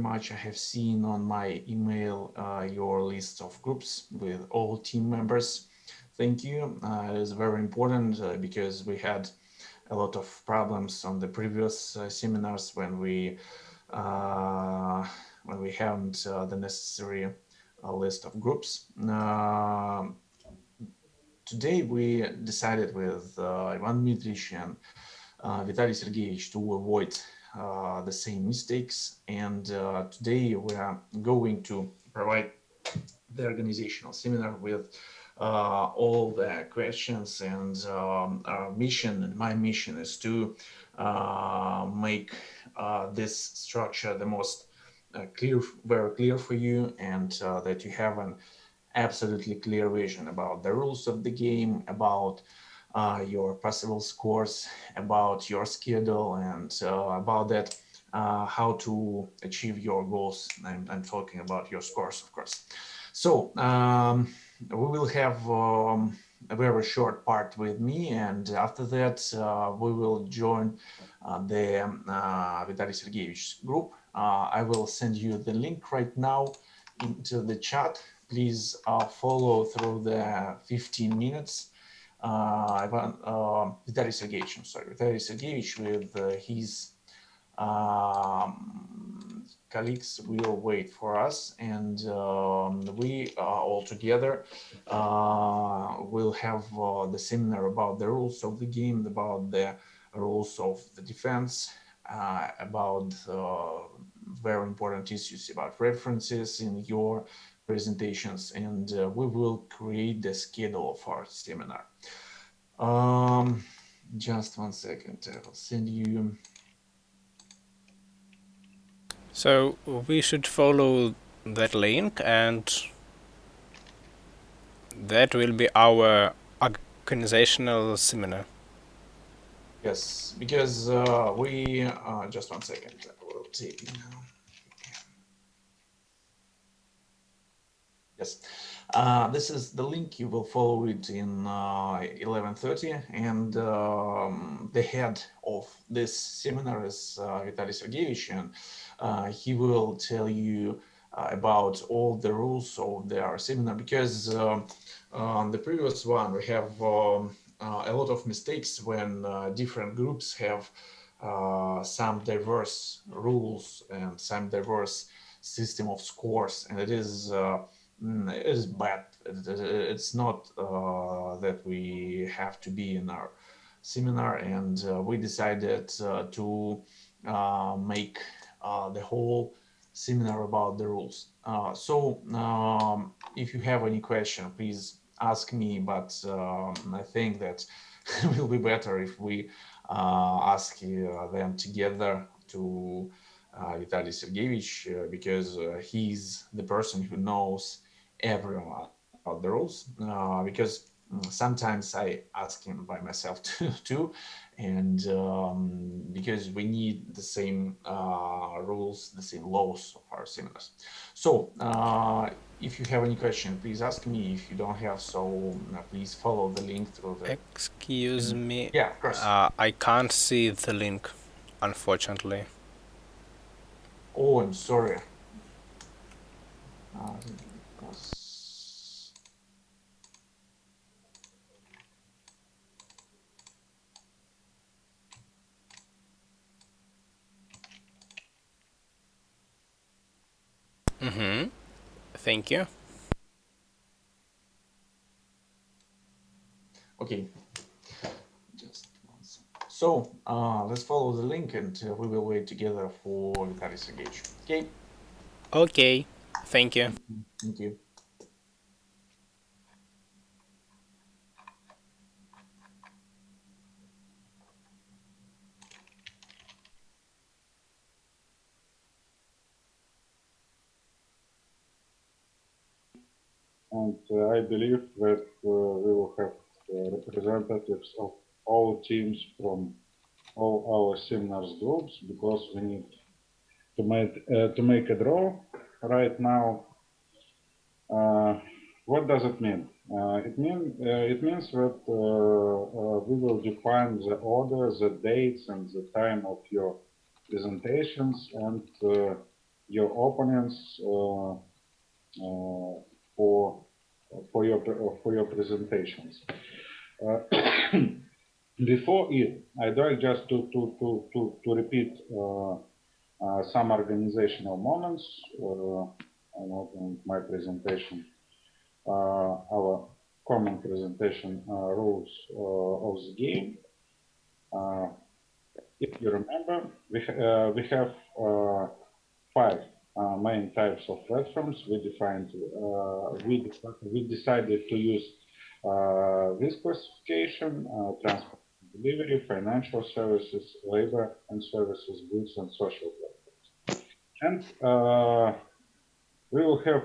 much. I have seen on my email your list of groups with all team members. Thank you. It is very important because we had a lot of problems on the previous seminars when we haven't the necessary list of groups. Today we decided with Ivan Dmitrich and Vitaly Sergeyevich to avoid the same mistakes, and today we are going to provide the organizational seminar with all the questions, and our mission and my mission is to make this structure the most clear, very clear for you, and that you have an absolutely clear vision about the rules of the game, about your possible scores, about your schedule, and about that how to achieve your goals. I'm talking about your scores, of course. So we will have a very short part with me, and after that we will join the Vitaly Sergeyevich group. I will send you the link right now into the chat. Please follow through the 15 minutes. Vitaly Sergeyevich, I'm sorry, Vitaly Sergeyevich with his colleagues will wait for us, and we all together will have the seminar about the rules of the game, about the rules of the defense, about very important issues about references in your presentations, and we will create the schedule of our seminar. Just 1 second, I will send you. So we should follow that link, and that will be our organizational seminar. Yes, because we just 1 second. I will take it now. Yes, this is the link. You will follow it in 11:30, and the head of this seminar is Vitaly Sergeyevich, and he will tell you about all the rules of their seminar, because on the previous one we have a lot of mistakes when different groups have some diverse rules and some diverse system of scores, and it is bad. It's not that we have to be in our seminar, and we decided to make the whole seminar about the rules. So if you have any question, please ask me, but I think that it will be better if we ask them together to Vitaly Sergeyevich, because he's the person who knows everyone about the rules, because sometimes I ask him by myself too, and because we need the same rules, the same laws of our seminars. So if you have any question, please ask me. If you don't have, so please follow the link through the... Excuse me. Yeah, of course. I can't see the link, unfortunately. Oh, I'm sorry. Thank you. Okay. Just 1 second. So let's follow the link, and we will wait together for Vitaly Sergeyevich. Okay. Okay. Thank you. Thank you. And I believe that we will have representatives of all teams from all our seminars groups, because we need to make a draw right now. What does it mean? It means that we will define the order, the dates, and the time of your presentations, and your opponents for your presentations. Before it, I'd like just to repeat some organizational moments. I'm opening my presentation, our common presentation rules of the game. If you remember, we have 5 main types of platforms. We decided to use this classification: transport and delivery, financial services, labor and services, goods and social platforms. And we will have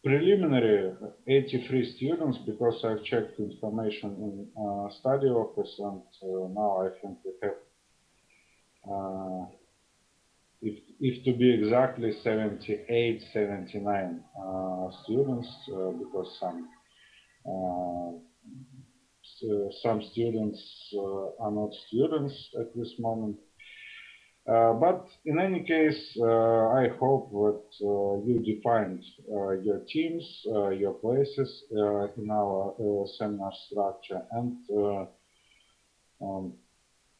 preliminary 83 students, because I've checked information in study office, and now I think we have, if to be exactly, 78, 79 students, because some students are not students at this moment. But in any case, I hope that you defined your teams, your places in our seminar structure, and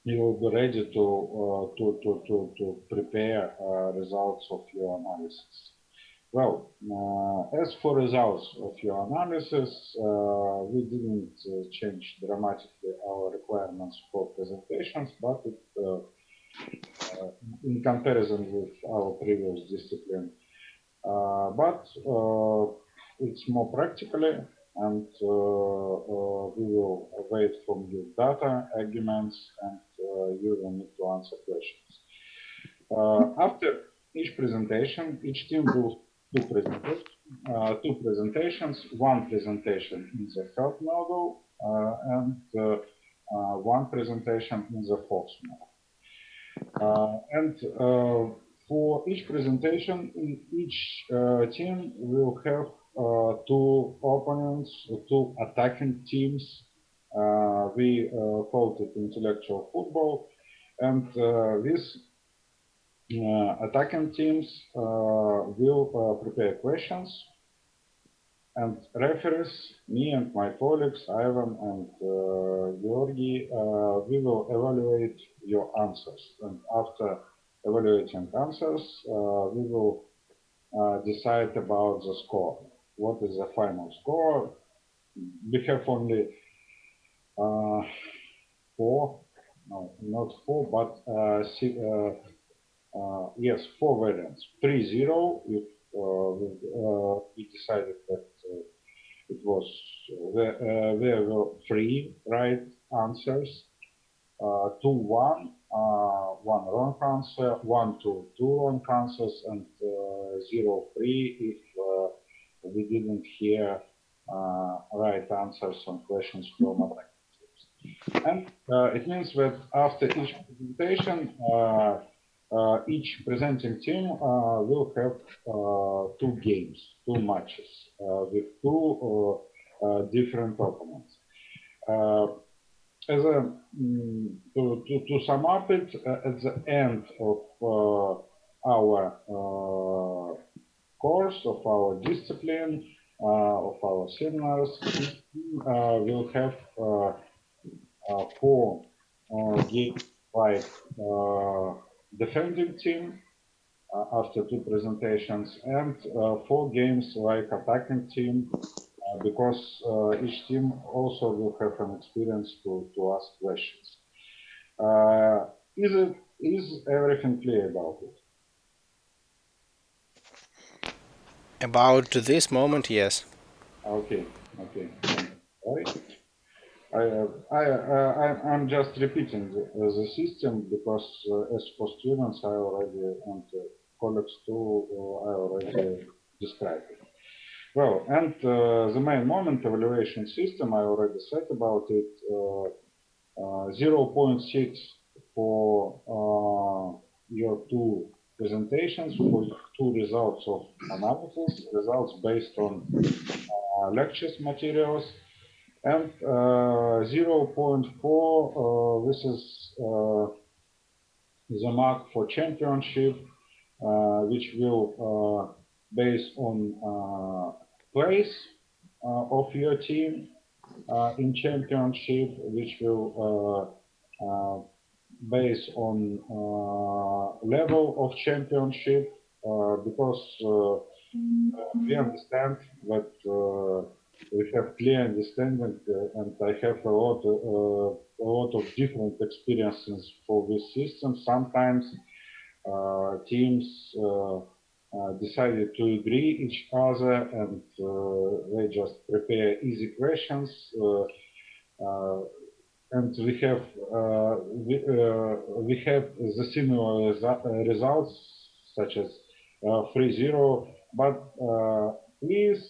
you will be ready to prepare results of your analysis. Well, as for results of your analysis, we didn't change dramatically our requirements for presentations, but in comparison with our previous discipline. But it's more practically, and we will wait from you data, arguments, and you will need to answer questions. After each presentation, each team will do two presentations, one presentation in the third model, and one presentation in the fourth model. And for each presentation, each team will have 2 opponents, 2 attacking teams. We call it intellectual football, and these attacking teams will prepare questions, and referees, me and my colleagues, Ivan and Georgi, we will evaluate your answers. And after evaluating answers, we will decide about the score. What is the final score? We have only 4, no, not 4, but yes, 4 variants. 3-0 if we decided that it was there were 3 right answers. 2-1, 1 wrong answer, 1-2, 2 wrong answers, and 0-3 if we didn't hear right answers on questions from attacking teams. And it means that after each presentation, each presenting team will have 2 games, 2 matches with 2 different opponents. To sum up it, at the end of our course, of our discipline, of our seminars, each team will have 4 games like defending team after 2 presentations, and 4 games like attacking team, because each team also will have an experience to ask questions. Is everything clear about it? About this moment, yes. Okay. Sorry. I'm just repeating the system, because as for students, I already, and colleagues too, I already described it. Well, and the main moment evaluation system, I already said about it. 0.6 for your 2 presentations, for 2 results of analysis, results based on lectures materials, and 0.4, this is the mark for championship, which will base on place of your team in championship, which will base on level of championship, because we understand that we have clear understanding, and I have a lot of different experiences for this system. Sometimes teams decided to agree each other, and they just prepare easy questions. And we have the similar results, such as 3-0. But please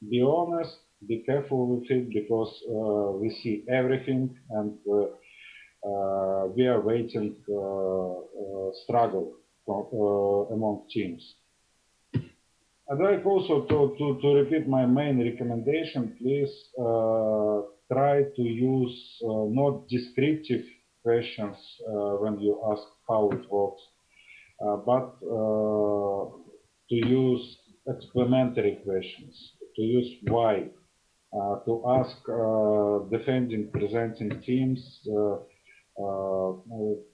be honest, be careful with it, because we see everything, and we are waiting struggle among teams. I'd like also to repeat my main recommendation. Please try to use not descriptive questions when you ask how it works, but to use explanatory questions, to use why, to ask defending, presenting teams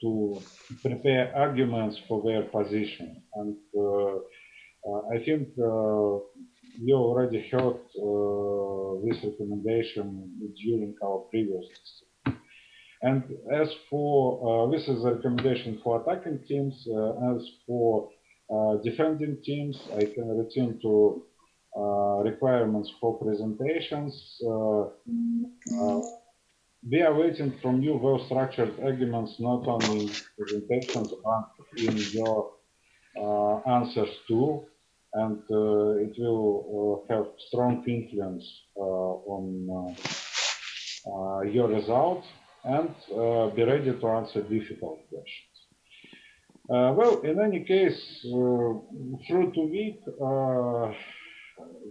to prepare arguments for their position. And I think you already heard this recommendation during our previous lesson. And as for this is a recommendation for attacking teams. As for defending teams, I can return to requirements for presentations. We are waiting from you well-structured arguments, not only in presentations, but in your answers too, and it will have strong influence on your result, and be ready to answer difficult questions. Well, in any case, through 2 weeks,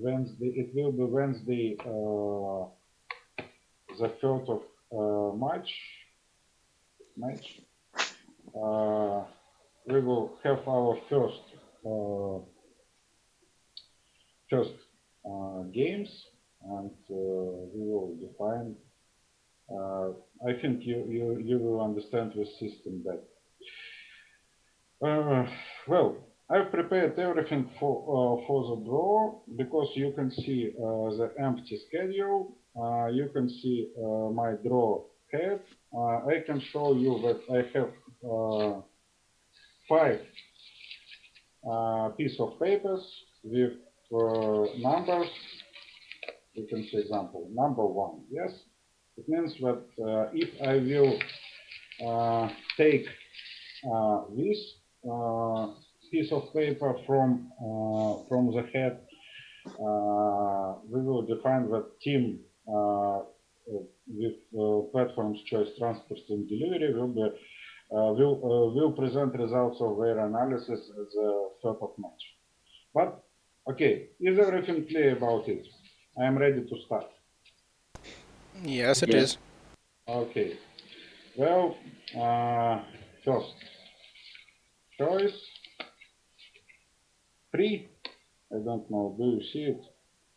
Wednesday, it will be Wednesday, the 3rd of March. We will have our first games, and we will define. I think you will understand the system better. Well, I've prepared everything for the draw, because you can see the empty schedule. You can see my draw head. I can show you that I have 5 pieces of papers with numbers. You can see example number 1. Yes, it means that if I will take this piece of paper from the head, we will define that team with platforms choice, transport, and delivery will present results of their analysis at the 3rd of March. But okay, is everything clear about it? I am ready to start. Yes, it is. Okay. Well, first choice 3. I don't know. Do you see it?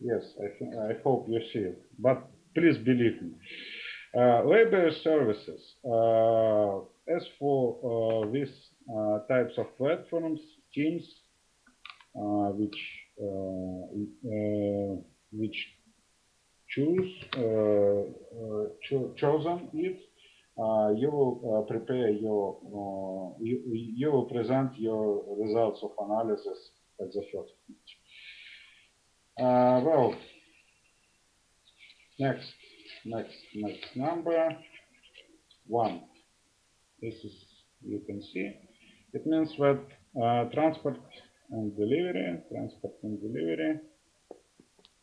Yes, I hope you see it. But please believe me. Labor services. As for these types of platforms, teams which chosen it, you will prepare your you will present your results of analysis at the first page. Well, next number 1. This is, you can see, it means that transport and delivery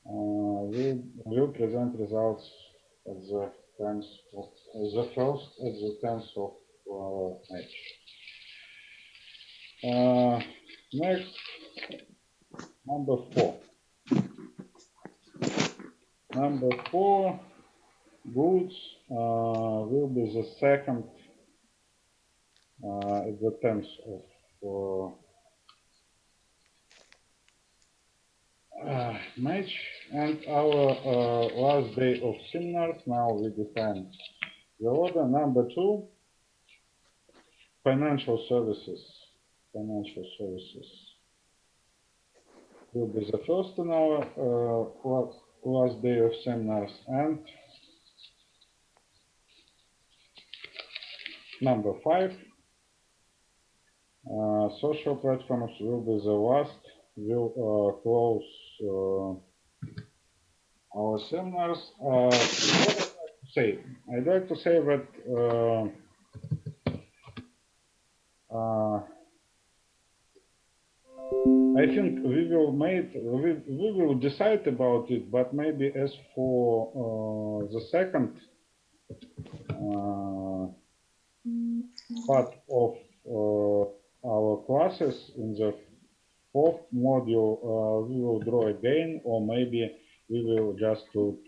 will present results at the 10th of the 1st at the 10th of March. Next, number 4. Number 4, goods will be the 2nd at the 10th of match and our last day of seminars. Now we define the order. Number 2, financial services. Financial services will be the first in our last day of seminars, and number 5, social platforms will be the last. Will close our seminars. I'd like to say that I think we will decide about it, but maybe as for the second part of our classes in the fourth module, we will draw again, or maybe we will just to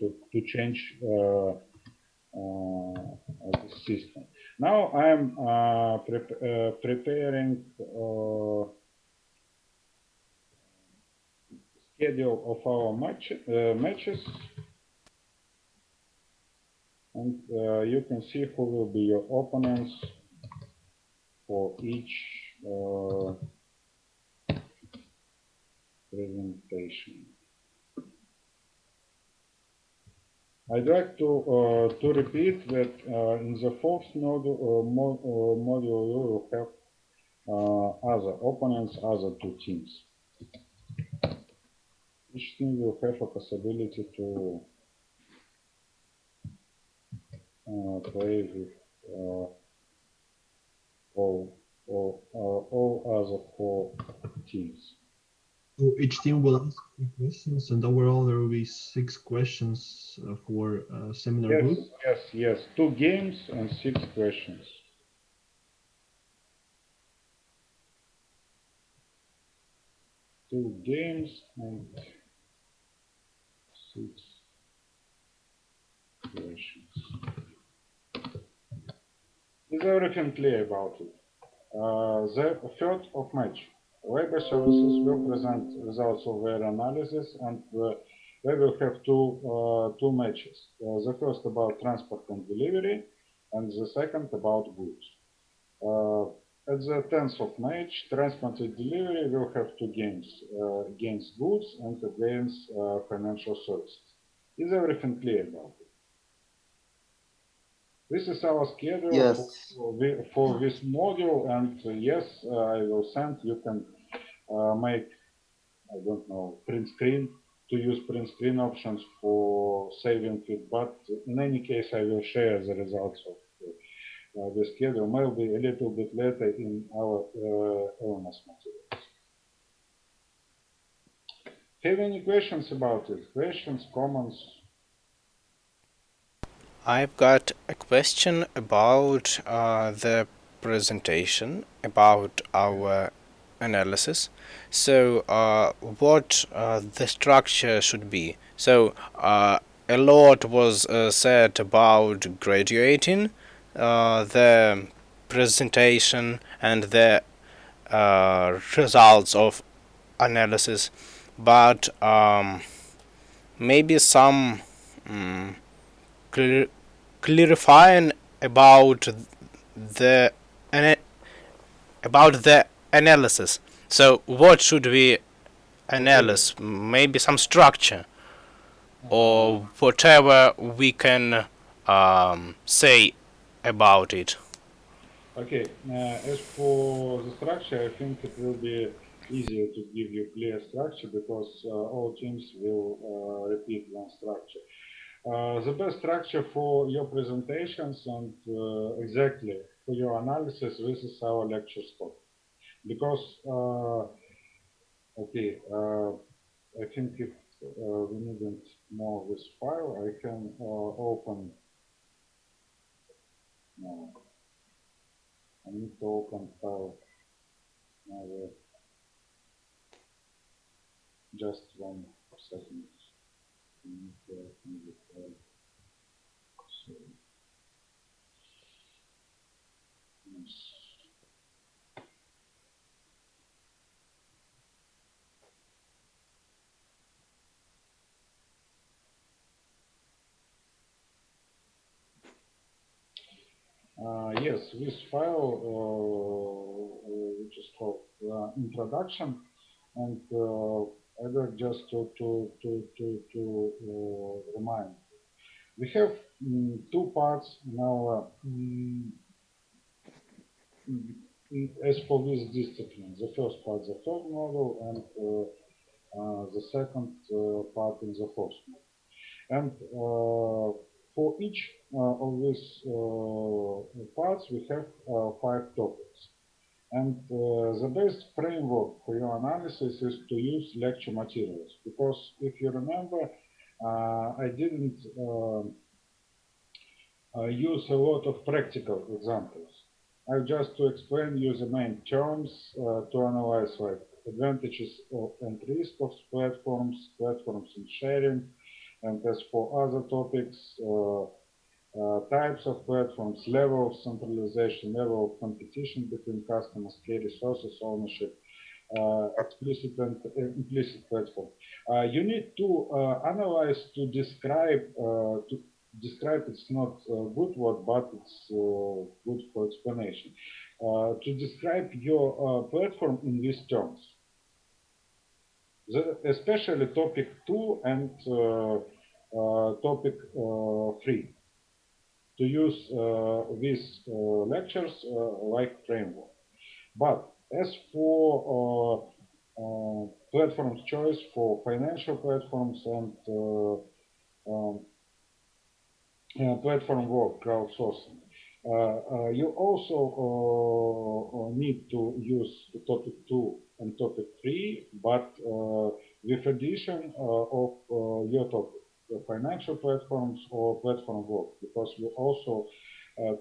change the system. Now I'm preparing schedule of our matches, and you can see who will be your opponents for each presentation. I'd like to repeat that in the fourth module you will have other opponents, other 2 teams. Each team will have a possibility to play with all other 4 teams. So each team will ask 3 questions, and overall there will be 6 questions for seminar Yes, group. yes. 2 games and 6 questions. Two games and 6 questions. Is everything clear about it? The third of match. Labor services will present results of their analysis, and they will have two matches. The first about transport and delivery, and the second about goods. At the 10th of match, transport and delivery will have 2 games against goods and against financial services. Is everything clear about it? This is our schedule for this module, and yes, I will send. You can make, I don't know, print screen, to use print screen options for saving it. But in any case, I will share the results of the schedule. Maybe a little bit later in our LMS materials. Have any questions about it? Questions, comments? I've got a question about the presentation, about our analysis. So, what the structure should be. So, a lot was said about graduating the presentation and the results of analysis, but maybe some clarifying the about the analysis. So what should we analyze? Maybe some structure or whatever we can say about it. Okay, as for the structure, I think it will be easier to give you clear structure because all teams will repeat one structure. The best structure for your presentations and exactly for your analysis, this is our lecture stop. Because, I think if we needn't more this file, I can open, no, I need to open file, just 1 second. I need to open the file. So, yes. Yes, this file, which is called introduction, and I'd like just to remind. We have two parts in our as for this discipline. The first part, the third model, and the second part in the fourth model. And for each of these parts, we have 5 topics. And the best framework for your analysis is to use lecture materials. Because if you remember, I didn't use a lot of practical examples. I just to explain you the main terms to analyze like advantages and risk of platforms and sharing, and as for other topics, types of platforms, level of centralization, level of competition between customers, key resources, ownership, explicit and implicit platform. You need to analyze to describe. Describe it's not a good word, but it's good for explanation. To describe your platform in these terms, especially topic 2 and topic 3. To use these lectures like framework. But as for platform choice for financial platforms and platform work, crowdsourcing, you also need to use topic 2 and topic 3, but with addition of your topic, the financial platforms or platform work, because we also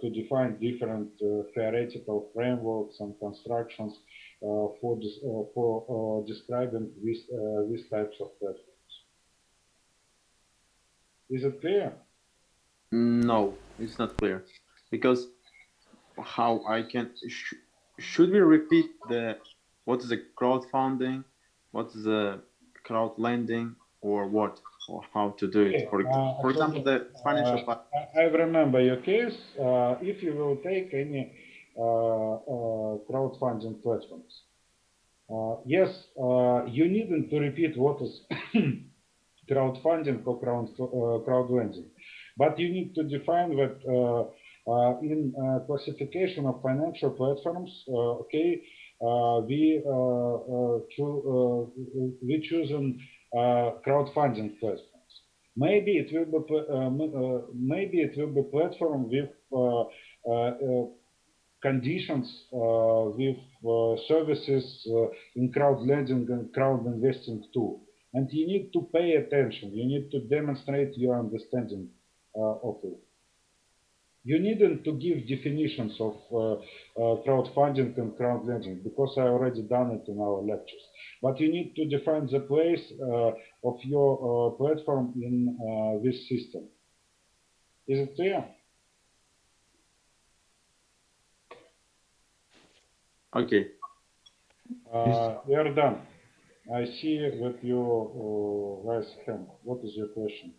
to define different theoretical frameworks and constructions for describing these types of platforms. Is it clear? No, it's not clear, because how I can should we repeat what is the crowdfunding, what is the crowd lending, or what, or how to do it? For example, the financial part. I remember your case. If you will take any crowdfunding platforms, yes, you needn't to repeat what is crowdfunding or crowd lending, but you need to define that in classification of financial platforms. Okay, we chosen crowdfunding platforms. Maybe it will be platform with conditions with services in crowd lending and crowd investing too. And you need to pay attention. You need to demonstrate your understanding of it. You needn't to give definitions of crowdfunding and crowd lending, because I already done it in our lectures. But you need to define the place of your platform in this system. Is it clear? Okay. We are done. I see that you raise hand. What is your question?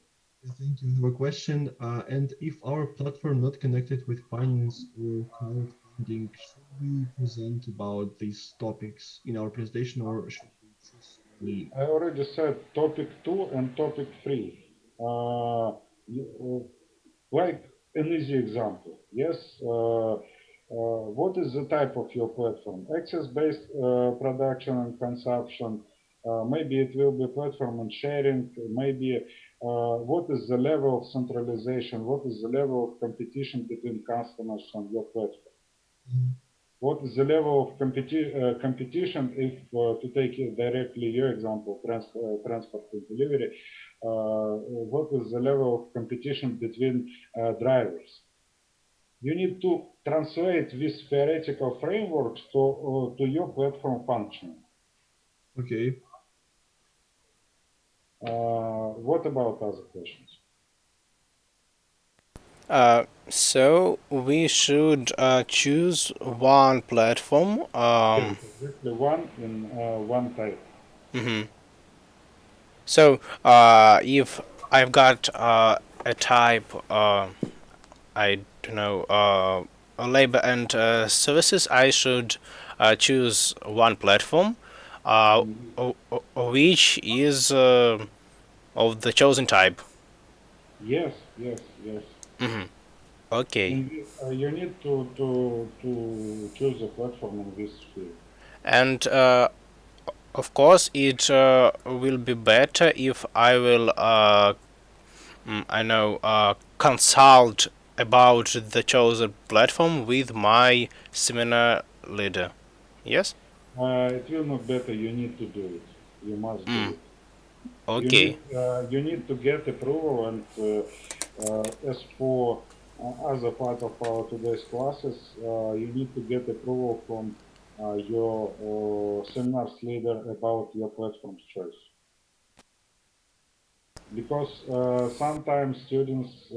I think you have a question. And if our platform not connected with finance or crowdfunding, should we present about these topics in our presentation, or should we choose only? I already said topic 2 and topic 3. Like an easy example. Yes. What is the type of your platform? Access-based production and consumption. Maybe it will be platform and sharing. Maybe what is the level of centralization? What is the level of competition between customers on your platform? What is the level of competition if, to take directly your example, transport and delivery, what is the level of competition between drivers? You need to translate these theoretical frameworks to your platform function. Okay. What about other questions? So we should choose one platform. Yes, exactly one in one type. So if I've got a type, I don't know, labor and services, I should choose one platform, which is of the chosen type. Yes, yes, yes. Okay. You need to choose a platform in this field. And of course, it will be better if I will, I know, consult about the chosen platform with my seminar leader. Yes? It will not better. You need to do it. You must do it. Okay. You need to get approval, and as for other part of our today's classes, you need to get approval from your seminars leader about your platform's choice. Because sometimes students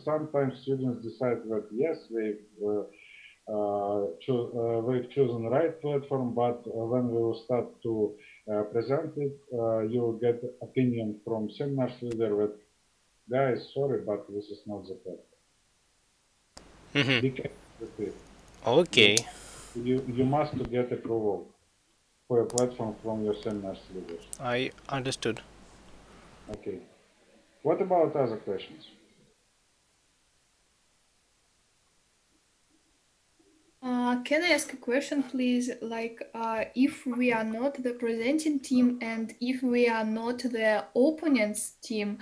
sometimes students decide that yes, we've chosen the right platform, but when we will start to present it, you will get opinion from seminars leader that, guys, sorry, but this is not the platform. Be careful with it. Okay. You must to get approval for a platform from your seminars leaders. I understood. Okay. What about other questions? Can I ask a question, please? Like, if we are not the presenting team and if we are not the opponent's team,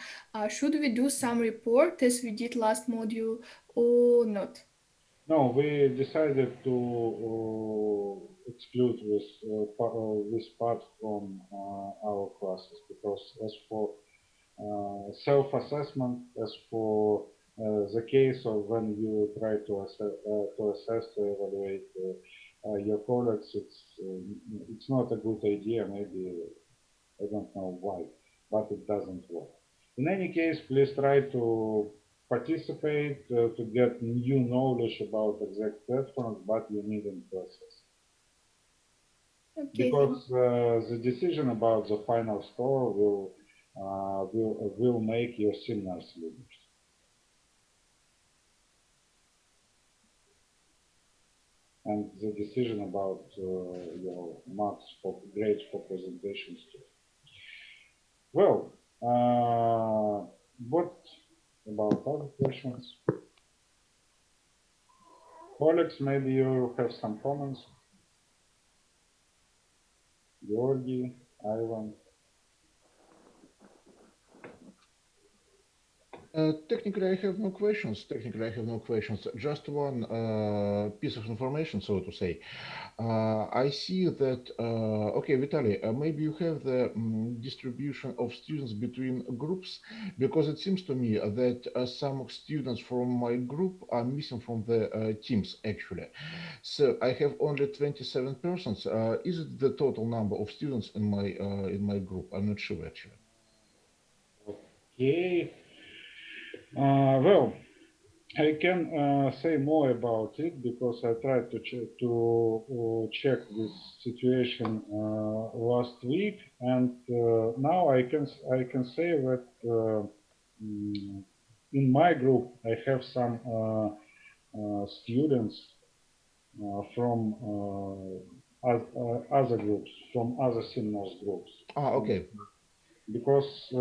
should we do some report as we did last module or not? No, we decided to exclude this part from our classes because as for self-assessment, as for the case of when you try to assess, to evaluate your colleagues, it's not a good idea. Maybe I don't know why, but it doesn't work. In any case, please try to participate to get new knowledge about exact platforms, but you need in process. Okay, Because the decision about the final score will make your seminars leaders. And the decision about your marks for grades for presentations too. Well, what about other questions? Colleagues, maybe you have some comments. Georgi, Ivan. Technically, I have no questions. Just one piece of information, so to say. I see that, okay, Vitaly, maybe you have the distribution of students between groups, because it seems to me that some students from my group are missing from the teams, actually. So I have only 27 persons. Is it the total number of students in my group? I'm not sure, actually. Okay. Well, I can say more about it because I tried to check this situation last week, and now I can say that in my group I have some students from other groups, from other seminars groups. Okay. Because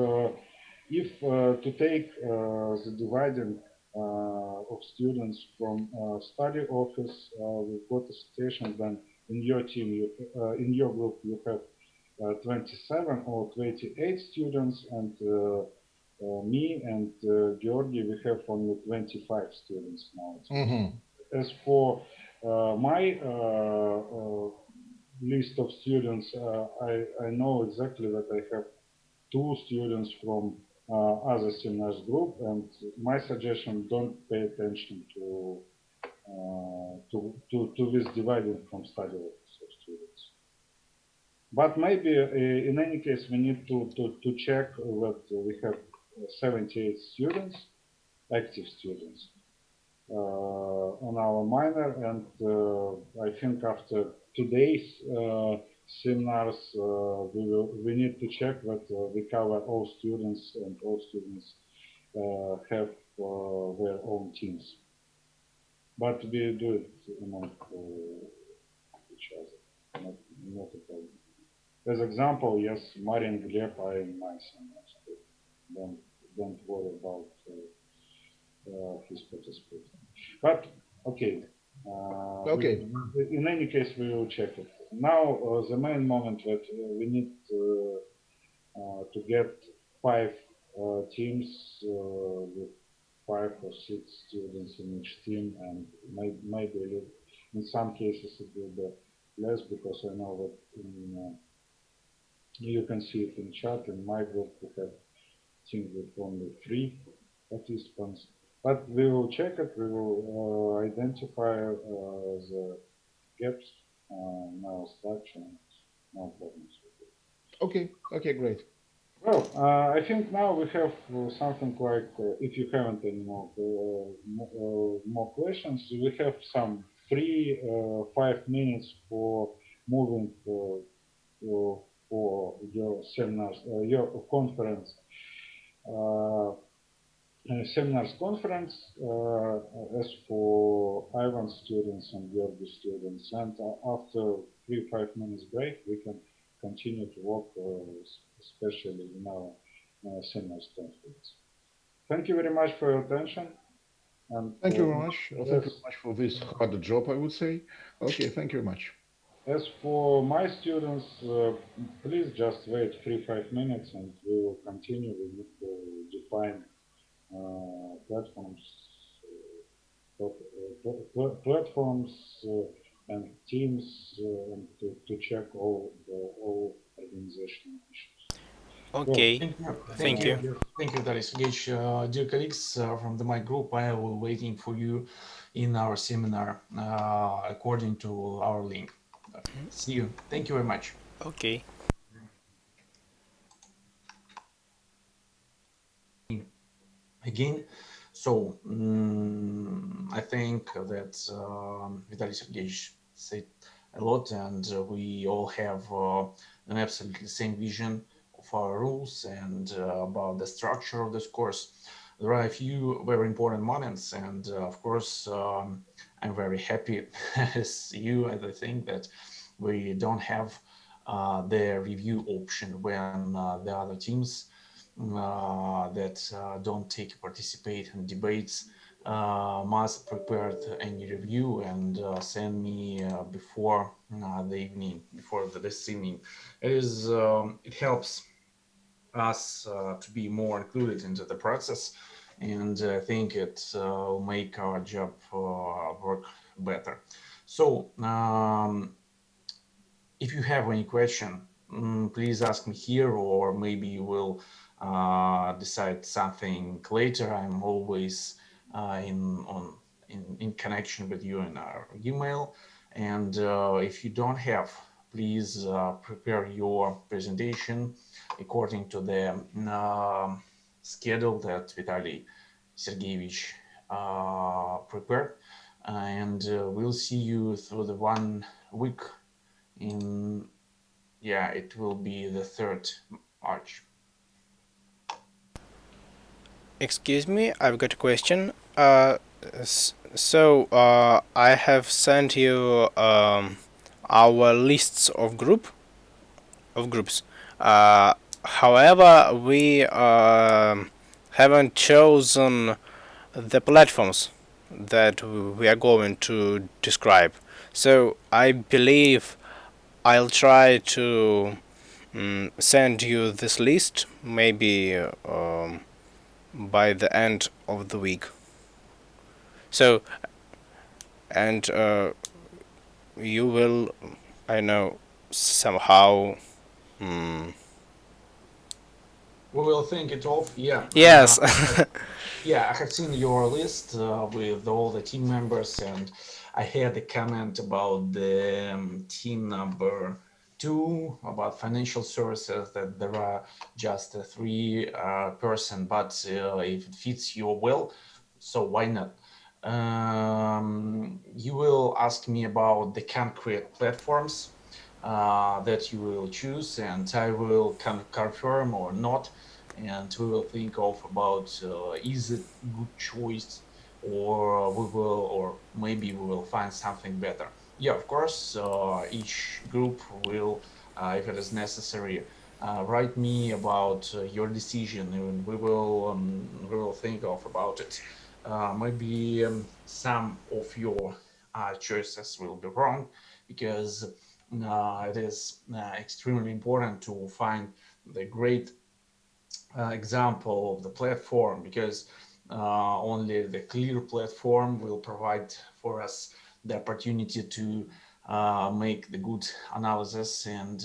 if to take the dividing of students from study office, we've got a situation then in your team, in your group, you have 27 or 28 students, and me and Georgi, we have only 25 students now. As for my list of students, I know exactly that I have two students from other seminars group, and my suggestion: don't pay attention to this dividing from study office of students. But maybe in any case, we need to check that we have 78 students, active students, on our minor, and I think after today's seminars, we need to check that we cover all students, and all students have their own teams. But we do it among each other, not a problem. As example, yes, Marian Gleb are in my seminars. Don't worry about his participation. But okay, Okay. in any case, we will check it. Now, the main moment that we need to get 5 teams with 5 or 6 students in each team, and maybe in some cases it will be less, because I know that you can see it in chat. In my group, we have teams with only 3 participants. But we will check it. We will identify the gaps in our structure. No problems with it. Okay, great. Well, I think now we have something like, if you haven't any more questions, we have some 3-5 minutes for moving for your seminars, your conference, seminars conference, as for Ivan students and Georgi students. And after 3-5 minutes break, we can continue to work, especially in our seminars conference. Thank you very much for your attention. And Thank you very much. Thank you very much for this hard job, I would say. Okay, thank you very much. As for my students, please just wait 3-5 minutes and we will continue. We need to define platforms, and teams, and to check all organizational issues. Okay. Thank you. Thank you, Vitaly Sergeyevich. Dear colleagues from my group, I will be waiting for you in our seminar according to our link. See you. Thank you very much. Okay. Again, so I think that Vitaly Sergeyevich said a lot, and we all have an absolutely same vision of our rules and about the structure of this course. There are a few very important moments, and of course, I'm very happy as you, as I think that we don't have the review option when the other teams that don't participate in debates must prepare any review and send me before the evening, before this evening. It helps us to be more included into the process, and I think it will make our job work better. So if you have any question, please ask me here, or maybe we'll decide something later. I'm always in connection with you in our email. And if you don't have, please prepare your presentation according to the schedule that Vitaly Sergeyevich prepared. And we'll see you through the 1 week it will be the 3rd March. Excuse me, I've got a question. I have sent you our lists of groups. However, we haven't chosen the platforms that we are going to describe. So I believe I'll try to send you this list maybe by the end of the week. So, and you will, I know, somehow. We will think it off. Yes. I have seen your list with all the team members, and I had a comment about the team number 2 about financial services, that there are just 3 person, but if it fits you well, so why not? You will ask me about the concrete platforms that you will choose, and I will confirm or not and we will think of about is it good choice, or we will, or maybe we will find something better. Yeah, of course, each group will, if it is necessary, write me about your decision, and we will think of about it. Maybe some of your choices will be wrong, because it is extremely important to find the great example of the platform, because only the clear platform will provide for us the opportunity to make the good analysis and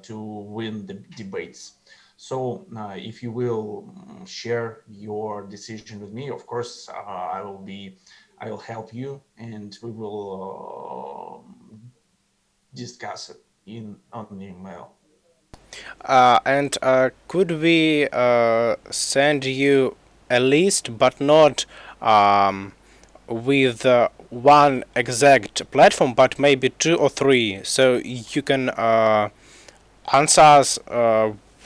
to win the debates. So if you will share your decision with me, of course, I will help you, and we will discuss it in on email. And could we send you a list, but not with one exact platform, but maybe two or three, so you can answer us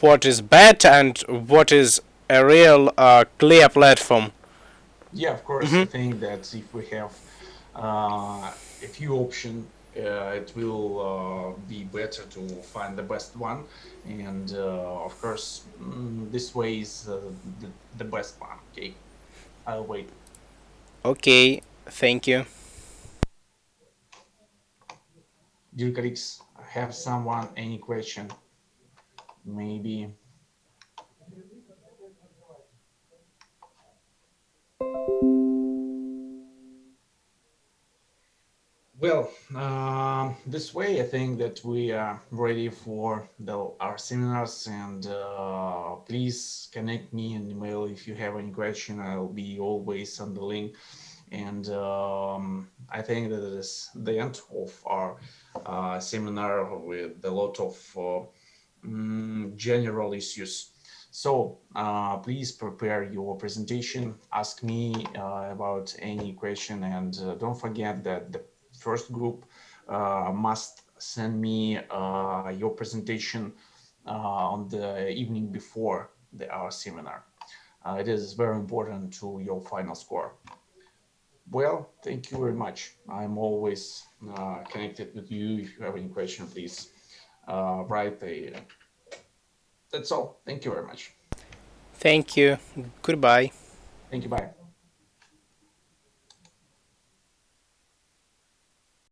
what is bad and what is a real clear platform? Yeah, of course. I think that if we have a few options, it will be better to find the best one. And of course, this way is the best one. Okay, I'll wait. Okay, thank you. Dear colleagues, have someone any question? Maybe. Well, this way I think that we are ready for our seminars, and please connect me in email if you have any question. I'll be always on the link. And I think that it is the end of our seminar with a lot of general issues. So please prepare your presentation, ask me about any question, and don't forget that the first group must send me your presentation on the evening before our seminar. It is very important to your final score. Well, thank you very much. I'm always connected with you. If you have any question, please write a. That's all. Thank you very much. Thank you. Goodbye. Thank you. Bye.